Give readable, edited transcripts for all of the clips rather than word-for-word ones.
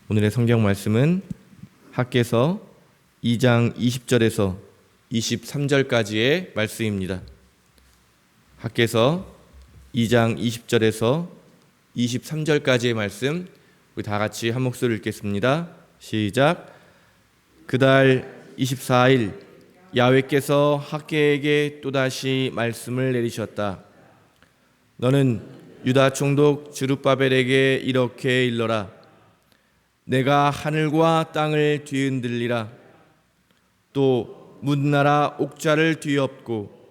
오늘의 성경 말씀은 학개서 2장 20절에서 23절까지의 말씀입니다. 학개서 2장 20절에서 23절까지의 말씀, 우리 다 같이 한 목소리로 읽겠습니다. 시작. 그달 24일 야훼께서 학개에게 또다시 말씀을 내리셨다. 너는 유다 총독 스룹바벨에게 이렇게 일러라. 내가 하늘과 땅을 뒤흔들리라. 또 문나라 옥좌를 뒤엎고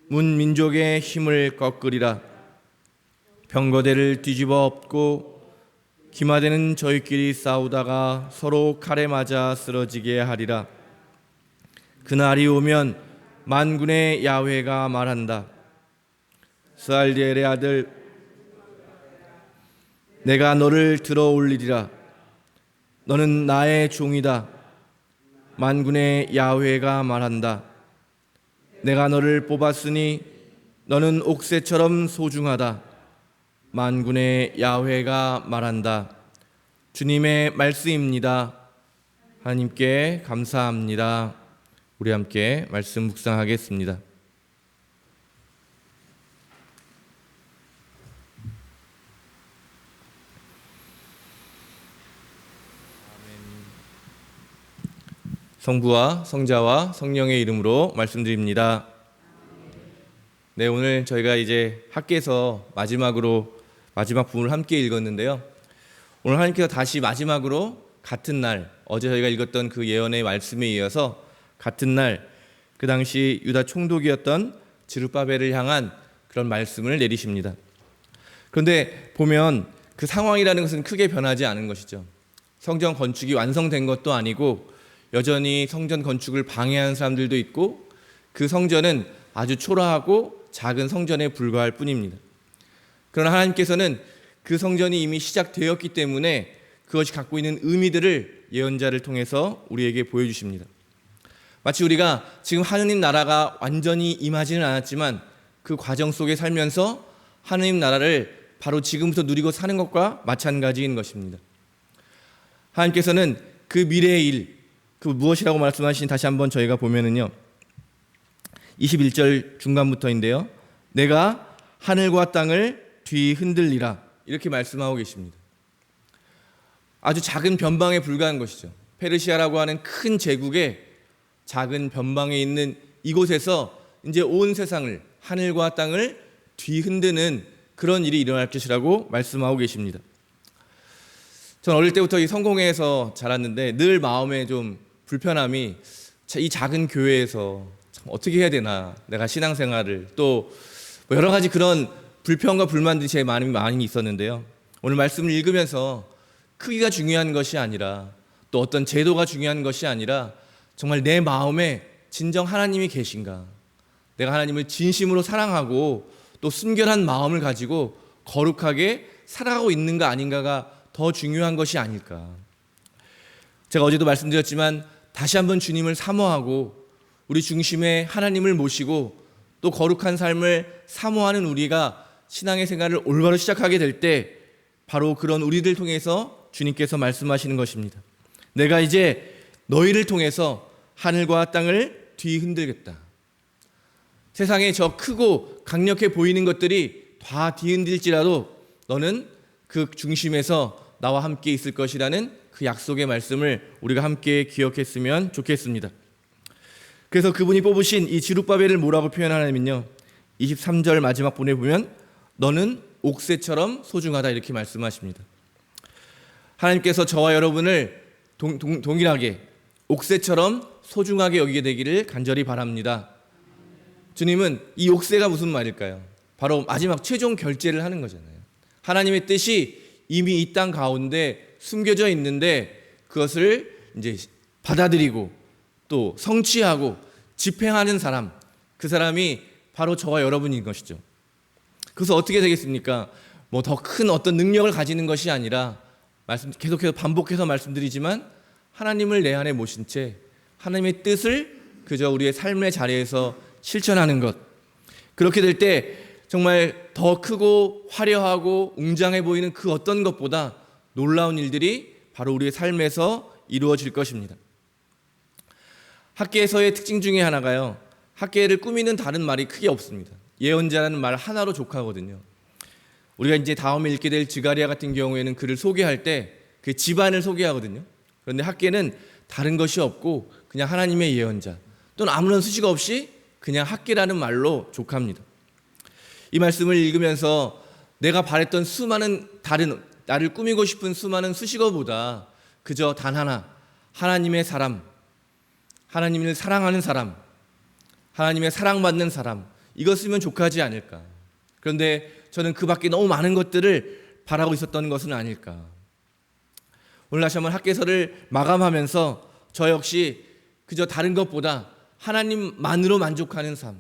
문 민족의 힘을 꺾으리라. 병거대를 뒤집어 엎고 기마대는 저희끼리 싸우다가 서로 칼에 맞아 쓰러지게 하리라. 그날이 오면 만군의 야훼가 말한다. 스알디엘의 아들 내가 너를 들어 올리리라. 너는 나의 종이다. 만군의 야훼가 말한다. 내가 너를 뽑았으니 너는 옥새처럼 소중하다. 만군의 야훼가 말한다. 주님의 말씀입니다. 하나님께 감사합니다. 우리 함께 말씀 묵상하겠습니다. 성부와 성자와 성령의 이름으로 말씀드립니다. 네, 오늘 저희가 이제 학개서 마지막 부분을 함께 읽었는데요. 오늘 하나님께서 다시 마지막으로 같은 날, 어제 저희가 읽었던 그 예언의 말씀에 이어서 같은 날 그 당시 유다 총독이었던 스룹바벨을 향한 그런 말씀을 내리십니다. 그런데 보면 그 상황이라는 것은 크게 변하지 않은 것이죠. 성전 건축이 완성된 것도 아니고 여전히 성전 건축을 방해하는 사람들도 있고 그 성전은 아주 초라하고 작은 성전에 불과할 뿐입니다. 그러나 하나님께서는 그 성전이 이미 시작되었기 때문에 그것이 갖고 있는 의미들을 예언자를 통해서 우리에게 보여주십니다. 마치 우리가 지금 하느님 나라가 완전히 임하지는 않았지만 그 과정 속에 살면서 하느님 나라를 바로 지금부터 누리고 사는 것과 마찬가지인 것입니다. 하나님께서는 그 미래의 일, 그 무엇이라고 말씀하신 다시 한번 저희가 보면은요, 21절 중간부터인데요, 내가 하늘과 땅을 뒤흔들리라 이렇게 말씀하고 계십니다. 아주 작은 변방에 불과한 것이죠. 페르시아라고 하는 큰 제국의 작은 변방에 있는 이곳에서 이제 온 세상을, 하늘과 땅을 뒤흔드는 그런 일이 일어날 것이라고 말씀하고 계십니다. 전 어릴 때부터 이 성공회에서 자랐는데 늘 마음에 좀 불편함이, 이 작은 교회에서 참 어떻게 해야 되나, 내가 신앙생활을 또 여러 가지 그런 불평과 불만들이 제 마음에 많이 있었는데요. 오늘 말씀을 읽으면서 크기가 중요한 것이 아니라 또 어떤 제도가 중요한 것이 아니라 정말 내 마음에 진정 하나님이 계신가, 내가 하나님을 진심으로 사랑하고 또 순결한 마음을 가지고 거룩하게 살아가고 있는가 아닌가가 더 중요한 것이 아닐까. 제가 어제도 말씀드렸지만 다시 한번 주님을 사모하고 우리 중심에 하나님을 모시고 또 거룩한 삶을 사모하는 우리가 신앙의 생활을 올바로 시작하게 될 때 바로 그런 우리들 통해서 주님께서 말씀하시는 것입니다. 내가 이제 너희를 통해서 하늘과 땅을 뒤흔들겠다. 세상에 저 크고 강력해 보이는 것들이 다 뒤흔들지라도 너는 그 중심에서 나와 함께 있을 것이라는 그 약속의 말씀을 우리가 함께 기억했으면 좋겠습니다. 그래서 그분이 뽑으신 이 스룹바벨을 뭐라고 표현하냐면요, 23절 마지막 부분에 보면 너는 옥새처럼 소중하다 이렇게 말씀하십니다. 하나님께서 저와 여러분을 동일하게 옥새처럼 소중하게 여기게 되기를 간절히 바랍니다. 주님은 이 옥새가 무슨 말일까요? 바로 마지막 최종 결제를 하는 거잖아요. 하나님의 뜻이 이미 이 땅 가운데 숨겨져 있는데 그것을 이제 받아들이고 또 성취하고 집행하는 사람, 그 사람이 바로 저와 여러분인 것이죠. 그래서 어떻게 되겠습니까? 뭐 더 큰 어떤 능력을 가지는 것이 아니라 계속해서 반복해서 말씀드리지만 하나님을 내 안에 모신 채 하나님의 뜻을 그저 우리의 삶의 자리에서 실천하는 것. 그렇게 될 때 정말 더 크고 화려하고 웅장해 보이는 그 어떤 것보다 놀라운 일들이 바로 우리의 삶에서 이루어질 것입니다. 학계에서의 특징 중에 하나가요, 학계를 꾸미는 다른 말이 크게 없습니다. 예언자라는 말 하나로 족하거든요. 우리가 이제 다음에 읽게 될 지가랴 같은 경우에는 그를 소개할 때 그 집안을 소개하거든요. 그런데 학계는 다른 것이 없고 그냥 하나님의 예언자, 또는 아무런 수식 없이 그냥 학계라는 말로 족합니다. 이 말씀을 읽으면서 내가 바랬던 수많은 다른 나를 꾸미고 싶은 수많은 수식어보다 그저 단 하나, 하나님의 사람, 하나님을 사랑하는 사람, 하나님의 사랑받는 사람, 이것 쓰면 족하지 않을까. 그런데 저는 그 밖에 너무 많은 것들을 바라고 있었던 것은 아닐까. 오늘 다시 한번 학개서를 마감하면서 저 역시 그저 다른 것보다 하나님만으로 만족하는 삶,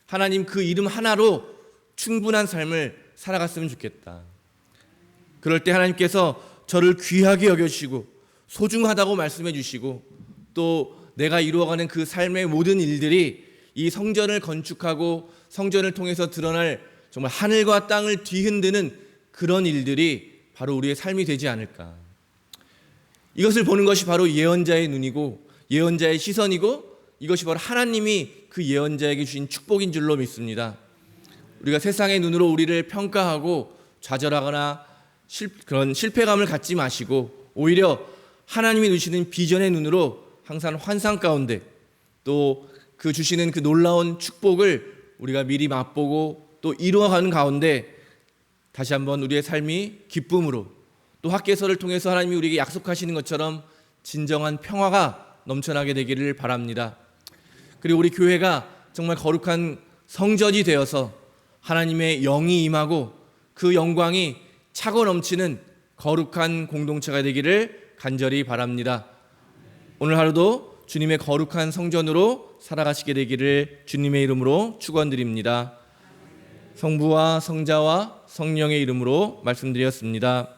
하나님 그 이름 하나로 충분한 삶을 살아갔으면 좋겠다. 그럴 때 하나님께서 저를 귀하게 여겨주시고 소중하다고 말씀해 주시고, 또 내가 이루어가는 그 삶의 모든 일들이 이 성전을 건축하고 성전을 통해서 드러날 정말 하늘과 땅을 뒤흔드는 그런 일들이 바로 우리의 삶이 되지 않을까. 이것을 보는 것이 바로 예언자의 눈이고 예언자의 시선이고, 이것이 바로 하나님이 그 예언자에게 주신 축복인 줄로 믿습니다. 우리가 세상의 눈으로 우리를 평가하고 좌절하거나 그런 실패감을 갖지 마시고, 오히려 하나님이 주시는 비전의 눈으로 항상 환상 가운데 또 그 주시는 그 놀라운 축복을 우리가 미리 맛보고 또 이루어가는 가운데 다시 한번 우리의 삶이 기쁨으로, 또 학개서를 통해서 하나님이 우리에게 약속하시는 것처럼 진정한 평화가 넘쳐나게 되기를 바랍니다. 그리고 우리 교회가 정말 거룩한 성전이 되어서 하나님의 영이 임하고 그 영광이 차고 넘치는 거룩한 공동체가 되기를 간절히 바랍니다. 오늘 하루도 주님의 거룩한 성전으로 살아가시게 되기를 주님의 이름으로 축원드립니다. 성부와 성자와 성령의 이름으로 말씀드렸습니다.